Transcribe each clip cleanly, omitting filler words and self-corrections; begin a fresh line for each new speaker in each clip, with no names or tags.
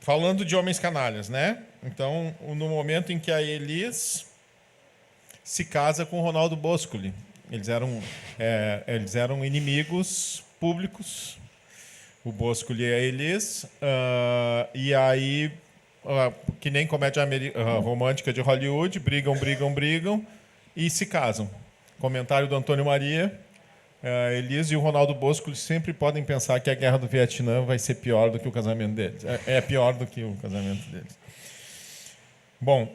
falando de homens canalhas, né? Então, no momento em que a Elis se casa com o Ronaldo Boscoli, eles eram inimigos públicos, o Boscoli e a Elis, e aí, que nem comédia romântica de Hollywood, brigam e se casam. Comentário do Antônio Maria. Elis e o Ronaldo Boscoli sempre podem pensar que a guerra do Vietnã vai ser pior do que o casamento deles. É pior do que o casamento deles. Bom,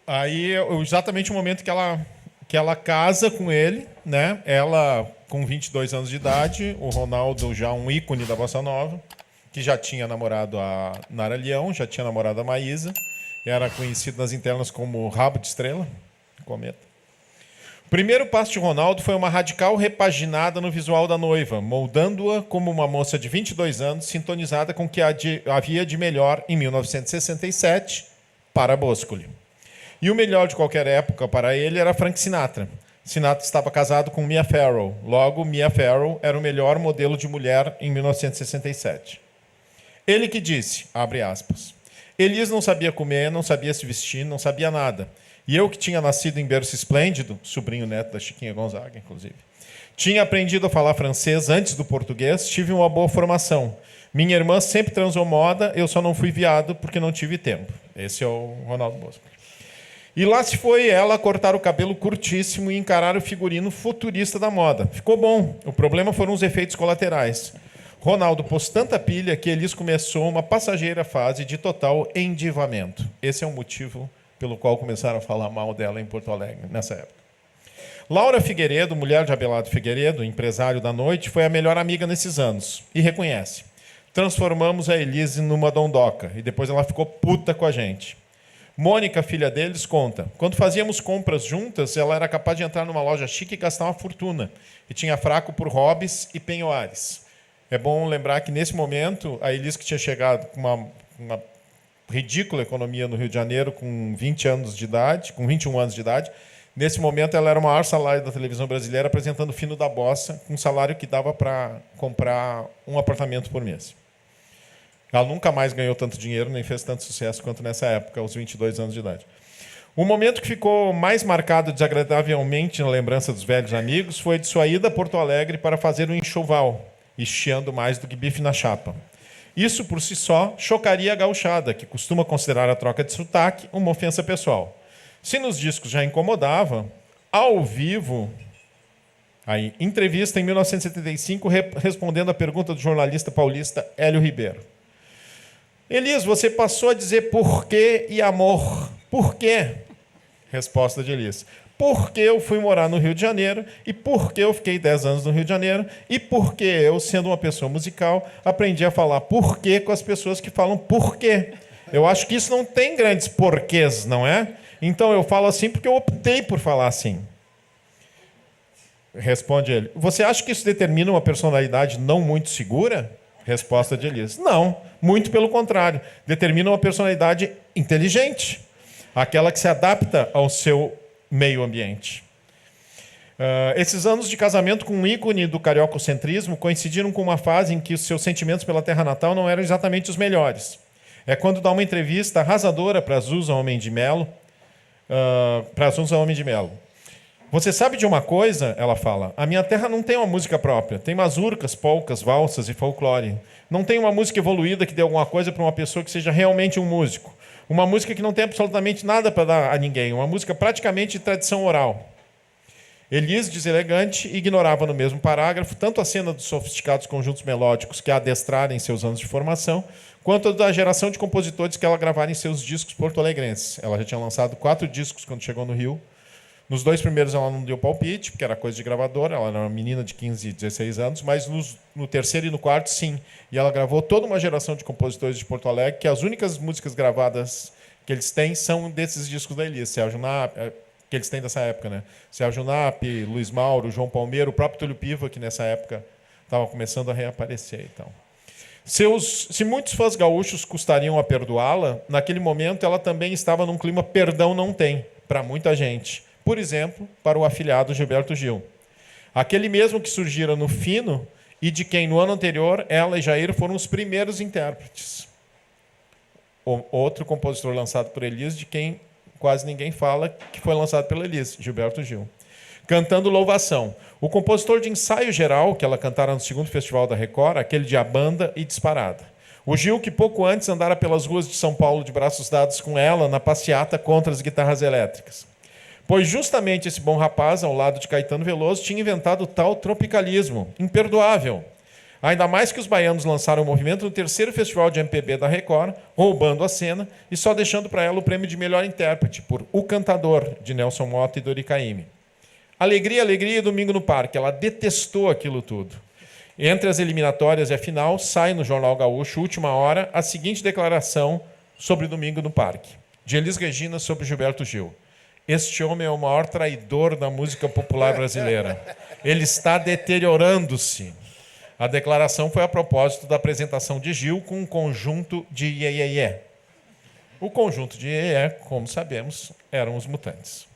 aí exatamente o momento que ela casa com ele, né? Ela com 22 anos de idade, o Ronaldo já um ícone da bossa nova, que já tinha namorado a Nara Leão, já tinha namorado a Maísa, era conhecido nas internas como Rabo de Estrela, cometa. O primeiro passo de Ronaldo foi uma radical repaginada no visual da noiva, moldando-a como uma moça de 22 anos, sintonizada com o que havia de melhor em 1967 para Boscoli. E o melhor de qualquer época para ele era Frank Sinatra. Sinatra estava casado com Mia Farrow. Logo, Mia Farrow era o melhor modelo de mulher em 1967. Ele que disse, abre aspas, Elis não sabia comer, não sabia se vestir, não sabia nada. E eu, que tinha nascido em berço esplêndido, sobrinho neto da Chiquinha Gonzaga, inclusive, tinha aprendido a falar francês antes do português, tive uma boa formação. Minha irmã sempre transou moda, eu só não fui viado porque não tive tempo. Esse é o Ronaldo Boscoli. E lá se foi ela cortar o cabelo curtíssimo e encarar o figurino futurista da moda. Ficou bom. O problema foram os efeitos colaterais. Ronaldo pôs tanta pilha que Elis começou uma passageira fase de total endivamento. Esse é o motivo pelo qual começaram a falar mal dela em Porto Alegre, nessa época. Laura Figueiredo, mulher de Abelardo Figueiredo, empresário da noite, foi a melhor amiga nesses anos. E reconhece. Transformamos a Elise numa dondoca. E depois ela ficou puta com a gente. Mônica, filha deles, conta. Quando fazíamos compras juntas, ela era capaz de entrar numa loja chique e gastar uma fortuna. E tinha fraco por hobbies e penhoares. É bom lembrar que, nesse momento, a Elise, que tinha chegado com uma ridícula economia no Rio de Janeiro com 20 anos de idade, com 21 anos de idade. Nesse momento, ela era o maior salário da televisão brasileira, apresentando o Fino da Bossa, com um salário que dava para comprar um apartamento por mês. Ela nunca mais ganhou tanto dinheiro, nem fez tanto sucesso quanto nessa época, aos 22 anos de idade. O momento que ficou mais marcado desagradavelmente na lembrança dos velhos amigos foi de sua ida a Porto Alegre para fazer um enxoval, e chiando mais do que bife na chapa. Isso, por si só, chocaria a gauchada, que costuma considerar a troca de sotaque uma ofensa pessoal. Se nos discos já incomodava, ao vivo, aí, entrevista em 1975, respondendo à pergunta do jornalista paulista Hélio Ribeiro. Elis, você passou a dizer porquê e amor. Por quê? Resposta de Elis. Porque eu fui morar no Rio de Janeiro, e porque eu fiquei 10 anos no Rio de Janeiro, e porque eu, sendo uma pessoa musical, aprendi a falar porquê com as pessoas que falam porquê. Eu acho que isso não tem grandes porquês, não é? Então eu falo assim porque eu optei por falar assim. Responde ele. Você acha que isso determina uma personalidade não muito segura? Resposta de Elis. Não, muito pelo contrário. Determina uma personalidade inteligente. Aquela que se adapta ao seu meio ambiente. Esses anos de casamento com um ícone do cariococentrismo coincidiram com uma fase em que os seus sentimentos pela terra natal não eram exatamente os melhores. É quando dá uma entrevista arrasadora para Azusa Homem de Melo. Você sabe de uma coisa? Ela fala. A minha terra não tem uma música própria. Tem mazurcas, polcas, valsas e folclore. Não tem uma música evoluída que dê alguma coisa para uma pessoa que seja realmente um músico. Uma música que não tem absolutamente nada para dar a ninguém. Uma música praticamente de tradição oral. Elis, deselegante, ignorava no mesmo parágrafo tanto a cena dos sofisticados conjuntos melódicos que a adestrara em seus anos de formação, quanto a da geração de compositores que ela gravara em seus discos porto-alegrenses. Ela já tinha lançado 4 discos quando chegou no Rio. Nos 2 primeiros ela não deu palpite, porque era coisa de gravadora, ela era uma menina de 15, 16 anos, mas no terceiro e no quarto, sim. E ela gravou toda uma geração de compositores de Porto Alegre, que as únicas músicas gravadas que eles têm são desses discos da Elis, Sérgio Nap, que eles têm dessa época, né? Sérgio Nap, Luiz Mauro, João Palmeiro, o próprio Túlio Piva, que nessa época estava começando a reaparecer. Então. Se muitos fãs gaúchos custariam a perdoá-la, naquele momento ela também estava num clima perdão não tem, para muita gente. Por exemplo, para o afilhado Gilberto Gil. Aquele mesmo que surgira no Fino e de quem, no ano anterior, ela e Jair foram os primeiros intérpretes. outro compositor lançado por Elis, de quem quase ninguém fala, que foi lançado pela Elis, Gilberto Gil. Cantando Louvação. O compositor de Ensaio Geral, que ela cantara no segundo Festival da Record, aquele de A Banda e Disparada. O Gil, que pouco antes andara pelas ruas de São Paulo de braços dados com ela na passeata contra as guitarras elétricas. Pois justamente esse bom rapaz, ao lado de Caetano Veloso, tinha inventado o tal tropicalismo, imperdoável. Ainda mais que os baianos lançaram o movimento no terceiro Festival de MPB da Record, roubando a cena e só deixando para ela o prêmio de melhor intérprete, por O Cantador, de Nelson Motta e Dori Caymmi. Alegria, alegria e Domingo no Parque. Ela detestou aquilo tudo. Entre as eliminatórias e a final, sai no Jornal Gaúcho, última hora, a seguinte declaração sobre Domingo no Parque, de Elis Regina sobre Gilberto Gil. Este homem é o maior traidor da música popular brasileira. Ele está deteriorando-se. A declaração foi a propósito da apresentação de Gil com um conjunto de Iê, Iê, Iê. O conjunto de Iê, Iê, como sabemos, eram os Mutantes.